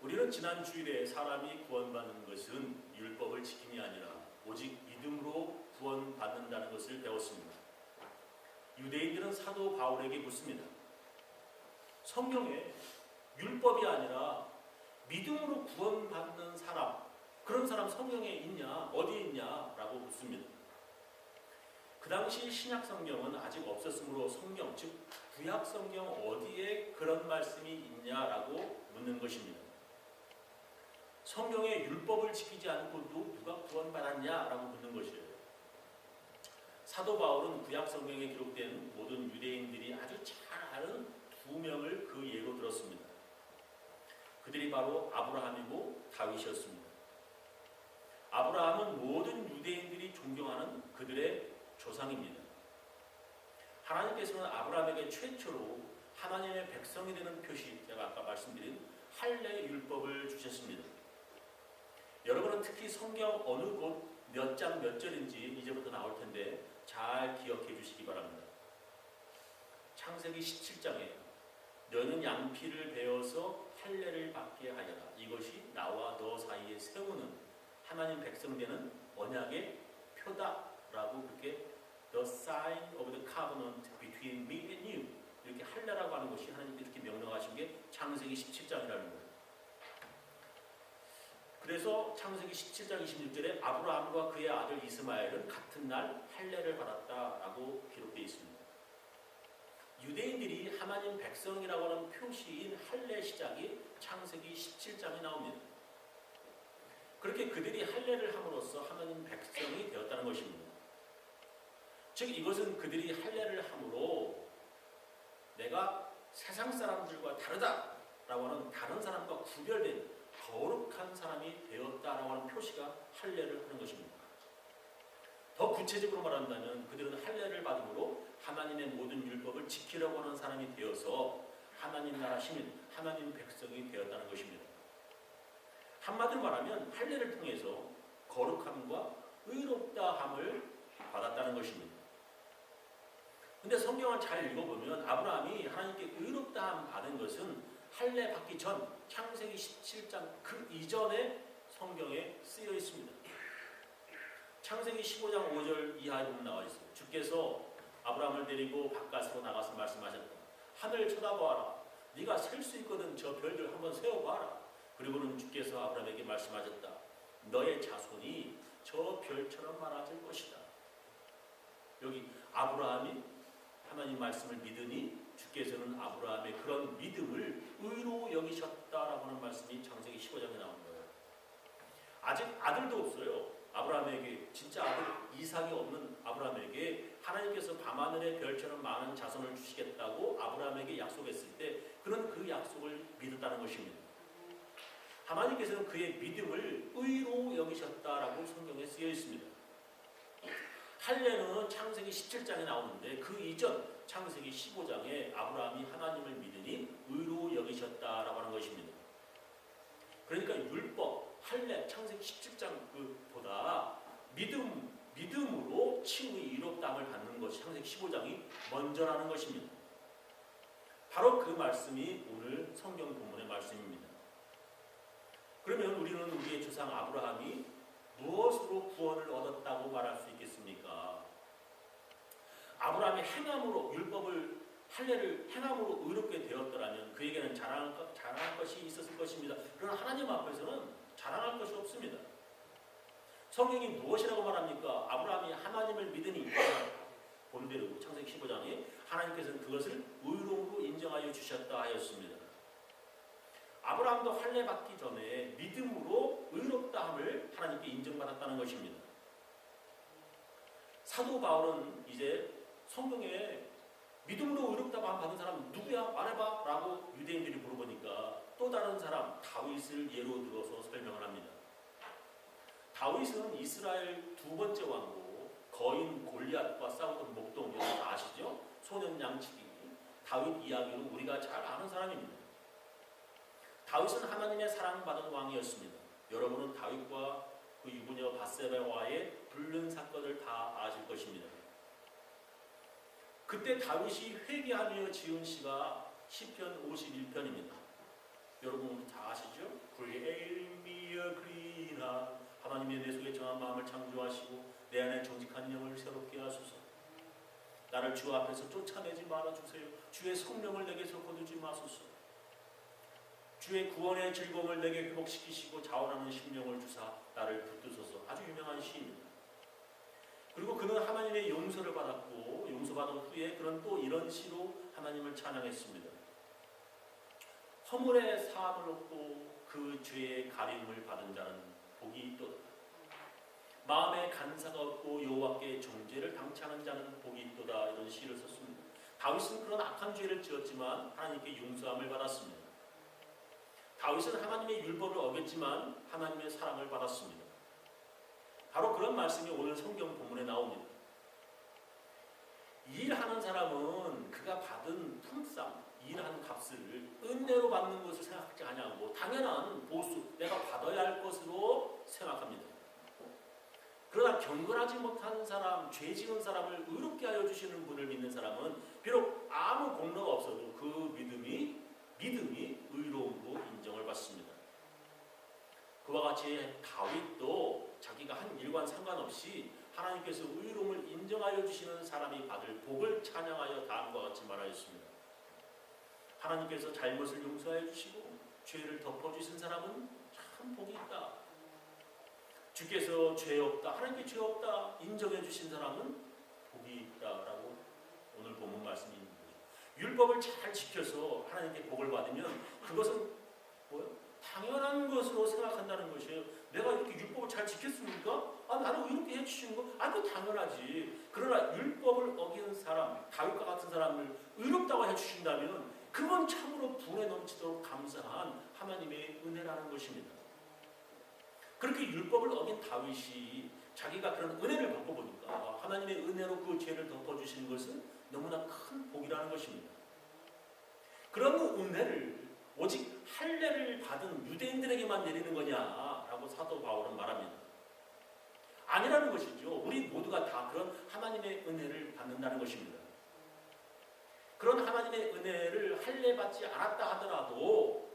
우리는 지난 주일에 사람이 구원받는 것은 율법을 지킴이 아니라 오직 믿음으로 구원받는다는 것을 배웠습니다. 유대인들은 사도 바울에게 묻습니다. 성경에 율법이 아니라 믿음으로 구원받는 사람, 그런 사람 성경에 있냐? 어디에 있냐? 라고 묻습니다. 그 당시 신약 성경은 아직 없었으므로 성경, 즉 구약 성경 어디에 그런 말씀이 있냐라고 묻는 것입니다. 성경에 율법을 지키지 않고도 누가 구원받았냐라고 묻는 것이에요. 사도 바울은 구약 성경에 기록된 모든 유대인들이 아주 잘 아는 두 명을 그 예로 들었습니다. 그들이 바로 아브라함이고 다윗이었습니다. 아브라함은 모든 유대인들이 존경하는 그들의 조상입니다. 하나님께서는 아브라함에게 최초로 하나님의 백성이 되는 표시, 제가 아까 말씀드린 할례 율법을 주셨습니다. 여러분은 특히 성경 어느 곳 몇 장 몇 절인지 이제부터 나올 텐데 잘 기억해 주시기 바랍니다. 창세기 17장에 너는 양피를 베어서 할례를 받게 하여라. 이것이 나와 너 사이에 세우는 하나님 백성 되는 언약의 표다라고 그렇게 The sign of the covenant between me and you, 이렇게 할례라고 하는 것이 하나님께서 이렇게 명령하신 게 창세기 17장이라는 거예요. 그래서 창세기 17장 26절에 아브라함과 그의 아들 이스마엘은 같은 날 할례를 받았다라고 기록되어 있습니다. 유대인들이 하나님 백성이라고 하는 표시인 할례 시작이 창세기 17장에 나옵니다. 그렇게 그들이 할례를 함으로써 하나님 백성이 되었다는 것입니다. 즉 이것은 그들이 할례를 함으로 내가 세상 사람들과 다르다라고 하는 다른 사람과 구별된 거룩한 사람이 되었다라고 하는 표시가 할례를 하는 것입니다. 더 구체적으로 말한다면 그들은 할례를 받음으로 하나님의 모든 율법을 지키려고 하는 사람이 되어서 하나님 나라 시민, 하나님 백성이 되었다는 것입니다. 한마디로 말하면 할례를 통해서 거룩함과 의롭다함을 받았다는 것입니다. 근데 성경을 잘 읽어보면 아브라함이 하나님께 의롭다함 받은 것은 할례 받기 전 창세기 17장 그 이전에 성경에 쓰여 있습니다. 창세기 15장 5절 이하에 보면 나와 있어요. 주께서 아브라함을 데리고 바깥으로 나가서 말씀하셨다. 하늘 쳐다보아라. 네가 셀 수 있거든 저 별들 한번 세어봐라. 그리고는 주께서 아브라함에게 말씀하셨다. 너의 자손이 저 별처럼 많아질 것이다. 여기 아브라함이 하나님 말씀을 믿으니 주께서는 아브라함의 그런 믿음을 의로 여기셨다라고 하는 말씀이 창세기 15장에 나온 거예요. 아직 아들도 없어요. 아브라함에게 진짜 아들 이삭이 없는 아브라함에게 하나님께서 밤하늘의 별처럼 많은 자손을 주시겠다고 아브라함에게 약속했을 때 그는 그 약속을 믿었다는 것입니다. 하나님께서는 그의 믿음을 의로 여기셨다라고 성경에 쓰여 있습니다. 할례는 창세기 17장에 나오는데 그 이전 창세기 15장에 아브라함이 하나님을 믿으니 의로 여기셨다라고 하는 것입니다. 그러니까 율법, 할례, 창세기 17장 그보다 믿음으로 칭의 의롭다함을 받는 것이 창세기 15장이 먼저라는 것입니다. 바로 그 말씀이 오늘 성경 본문의 말씀입니다. 그러면 우리는 우리의 조상 아브라함이 무엇으로 구원을 얻었다고 말할 수 있겠습니까? 아브라함이 행함으로 율법을 할례를 행함으로 의롭게 되었더라면 그에게는 자랑할 것이 있었을 것입니다. 그러나 하나님 앞에서는 자랑할 것이 없습니다. 성경이 무엇이라고 말합니까? 아브라함이 하나님을 믿으니 본대로 창세기 15장에 하나님께서는 그것을 의로움으로 인정하여 주셨다 하였습니다. 아브라함도 할례 받기 전에 믿음으로 의롭다함을 하나님께 인정받았다는 것입니다. 사도 바울은 이제 성경에 믿음으로 의롭다함 받은 사람 누구야? 말해봐 라고 유대인들이 물어보니까 또 다른 사람 다윗을 예로 들어서 설명을 합니다. 다윗은 이스라엘 두 번째 왕고 거인 골리앗과 싸우던 목동, 여러분 아시죠? 소년 양치기 다윗 이야기로 우리가 잘 아는 사람입니다. 다윗은 하나님의 사랑받은 왕이었습니다. 여러분은 다윗과 그 유부녀 밧세바와의 불륜 사건을 다 아실 것입니다. 그때 다윗이 회개하며 지은 시가 시편 51편입니다. 여러분 다 아시죠? Create me a clean heart. 하나님의 내 속에 정한 마음을 창조하시고 내 안에 정직한 영을 새롭게 하소서. 나를 주 앞에서 쫓아내지 말아주세요. 주의 성령을 내게서 거두지 마소서. 주의 구원의 즐거움을 내게 회복시키시고 자원하는 심령을 주사 나를 붙드소서. 아주 유명한 시입니다. 그리고 그는 하나님의 용서를 받았고 용서받은 후에 그는 또 이런 시로 하나님을 찬양했습니다. 허물의 사함을 얻고 그 죄의 가림을 받은 자는 복이 있도다. 마음에 간사가 없고 여호와께 정죄를 당치하는 자는 복이 있도다. 이런 시를 썼습니다. 다윗은 그런 악한 죄를 지었지만 하나님께 용서함을 받았습니다. 다윗은 하나님의 율법을 어겼지만 하나님의 사랑을 받았습니다. 바로 그런 말씀이 오늘 성경 본문에 나옵니다. 일하는 사람은 그가 받은 품삯, 일하는 값을 은혜로 받는 것을 생각하지 아니하고 당연한 보수, 내가 받아야 할 것으로 생각합니다. 그러나 경건하지 못한 사람, 죄 지은 사람을 의롭게 하여 주시는 분을 믿는 사람은 비록 아무 공로가 없어도 그 믿음이 의로움으로 인정을 받습니다. 그와 같이 다윗도 자기가 한 일과는 상관없이 하나님께서 의로움을 인정하여 주시는 사람이 받을 복을 찬양하여 다음과 같이 말하였습니다. 하나님께서 잘못을 용서하여 주시고 죄를 덮어주신 사람은 참 복이 있다. 주께서 죄 없다, 하나님께 죄 없다 인정해 주신 사람은 복이 있다라고 오늘 본문 말씀이 있는 거죠. 율법을 잘 지켜서 하나님께 복을 받으면 그것은 뭐예요? 당연한 것으로 생각한다는 것이에요. 내가 이렇게 율법을 잘 지켰습니까? 나는 이렇게 해주시는 거? 그거 당연하지. 그러나 율법을 어기는 사람, 다윗과 같은 사람을 의롭다고 해주신다면 그건 참으로 분에 넘치도록 감사한 하나님의 은혜라는 것입니다. 그렇게 율법을 어긴 다윗이 자기가 그런 은혜를 받고 보니까 하나님의 은혜로 그 죄를 덮어주시는 것은 너무나 큰 복이라는 것입니다. 그런 은혜를 오직 할례를 받은 유대인들에게만 내리는 거냐라고 사도 바울은 말합니다. 아니라는 것이죠. 우리 모두가 다 그런 하나님의 은혜를 받는다는 것입니다. 그런 하나님의 은혜를 할례 받지 않았다 하더라도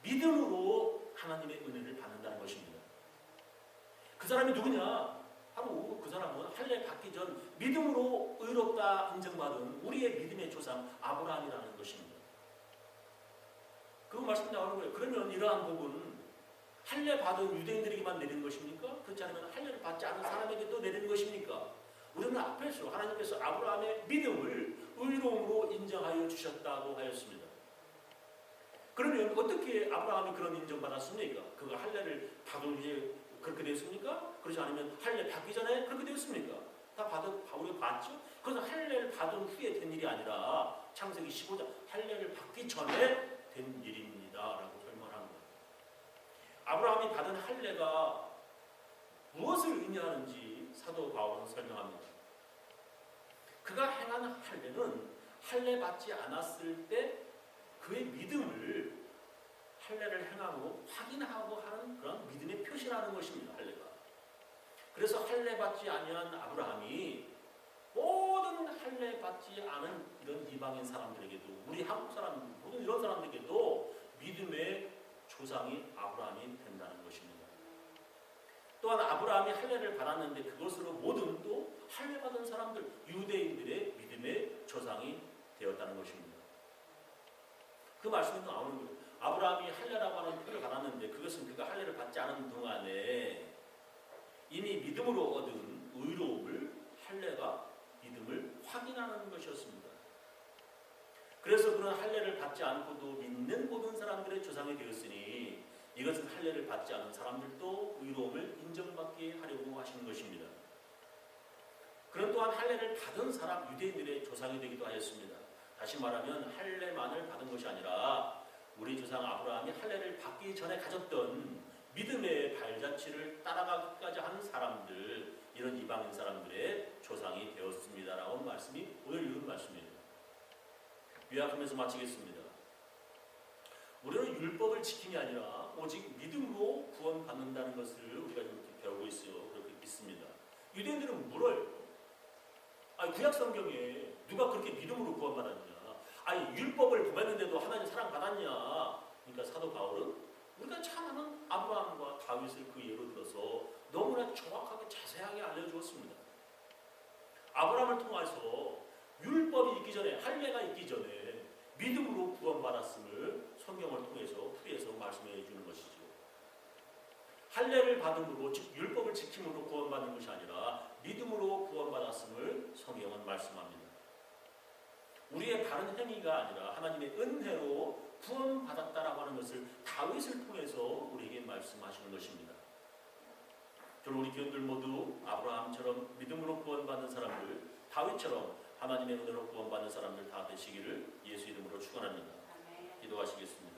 믿음으로 하나님의 은혜를 받는다는 것입니다. 그 사람이 누구냐? 바로 그 사람은 할례 받기 전 믿음으로 의롭다 인정받은 우리의 믿음의 조상 아브라함이라는 것입니다. 그 말씀이 나오는 거예요. 그러면 이러한 복은 할례 받은 유대인들에게만 내리는 것입니까? 그렇지 않으면 할례를 받지 않은 사람에게도 내리는 것입니까? 우리는 앞에서 하나님께서 아브라함의 믿음을 의로움으로 인정하여 주셨다고 하였습니다. 그러면 어떻게 아브라함이 그런 인정받았습니까? 그가 할례를 받은 후에 그렇게 되었습니까? 그렇지 않으면 할례 받기 전에 그렇게 되었습니까? 우리가 봤죠? 그래서 할례를 받은 후에 된 일이 아니라 창세기 15장 할례를 받기 전에 된 일입니다 라고 설명하는 거예요. 아브라함이 받은 할례가 무엇을 의미하는지 사도 바울은 설명합니다. 그가 행한 할례는 할례 받지 않았을 때 그의 믿음을 할례를 행함으로 확인하고 하는 그런 믿음의 표시라는 것입니다. 할례가. 그래서 할례 받지 아니한 아브라함이 모든 할례 받지 않은 이런 이방인 사람들에게도 우리 한국 사람 모든 이런 사람들에게도 믿음의 조상이 아브라함이 된다는 것입니다. 또한 아브라함이 할례를 받았는데 그것으로 모든 또 할례 받은 사람들 유대인들의 믿음의 조상이 되었다는 것입니다. 그 말씀이 나오는 거예요. 아브라함이 할례라고 하는 표를 받았는데 그것은 그가 할례를 받지 않은 동안에 이미 믿음으로 얻은 의로움을 할례가 믿음을 확인하는 것이었습니다. 그래서 그런 할례를 받지 않고도 믿는 모든 사람들의 조상이 되었으니 이것은 할례를 받지 않은 사람들도 의로움을 인정받게 하려고 하시는 것입니다. 그런 또한 할례를 받은 사람 유대인들의 조상이 되기도 하였습니다. 다시 말하면 할례만을 받은 것이 아니라 우리 조상 아브라함이 할례를 받기 전에 가졌던 믿음의 발자취를 따라가기까지 하는 사람들, 이런 이방인 사람들의 조상이 되었습니다라고 하는 말씀이 오늘 읽은 말씀입니다. 요약하면서 마치겠습니다. 우리는 율법을 지킴이 아니라 오직 믿음으로 구원받는다는 것을 우리가 이렇게 배우고 있어요. 그렇게 믿습니다. 유대인들은 물어요. 구약 성경에 누가 그렇게 믿음으로 구원받았냐? 율법을 범했는데도 하나님 사랑받았냐? 그러니까 사도 바울은 우리가 잘 아는 아브라함과 다윗을 그 예로 들어서 너무나 정확하게 자세하게 알려주었습니다. 아브라함을 통해서 율법이 있기 전에, 할례가 있기 전에 믿음으로 구원받았음을 성경을 통해서 풀이해서 말씀해 주는 것이죠. 할례를 받음으로, 즉 율법을 지킴으로 구원받는 것이 아니라 믿음으로 구원받았음을 성경은 말씀합니다. 우리의 바른 행위가 아니라 하나님의 은혜로 구원받았다라고 하는 것을 다윗을 통해서 우리에게 말씀하시는 것입니다. 저는 우리 교인들 모두 아브라함처럼 믿음으로 구원받는 사람들, 다윗처럼 하나님의 은혜로 구원받는 사람들 다 되시기를 예수 이름으로 축원합니다. 기도하시겠습니다.